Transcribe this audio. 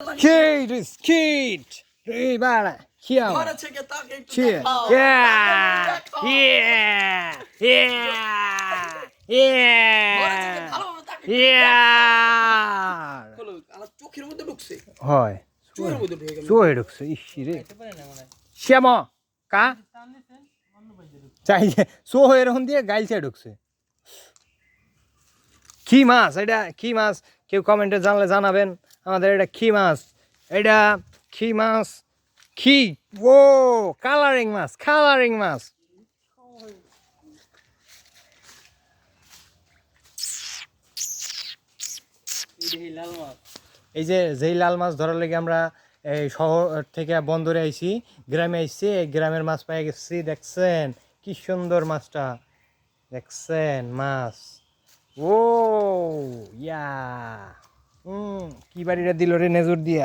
Kid is kid. Ribara. Here. Cheer. Yeah. Yeah. Yeah. Yeah. Yeah. চোখের মধ্যে ঢুকছে হয় চোখের মধ্যে ঢুকে গেল চোহে ঢুকছে ইসিরে শ্যাম কা চাই চোহ এরকম দিয়ে গাইলছে ঢুকছে কি মাছ এটা কি মাছ কেউ কমেন্টে জানলে জানাবেন আমাদের এটা কি মাছ এটা কি মাছ কি ও কালারিং মাছ এই যে যেই লাল মাছ ধরার লেগে আমরা এই শহর থেকে বন্দরে আইছি গ্রামে আইছি এই গ্রামের মাছ পেয়ে গেছি দেখছেন কি সুন্দর মাছটা দেখছেন মাছ ও ইয়া কি বাড়িটা দিল রে নেজর দিয়া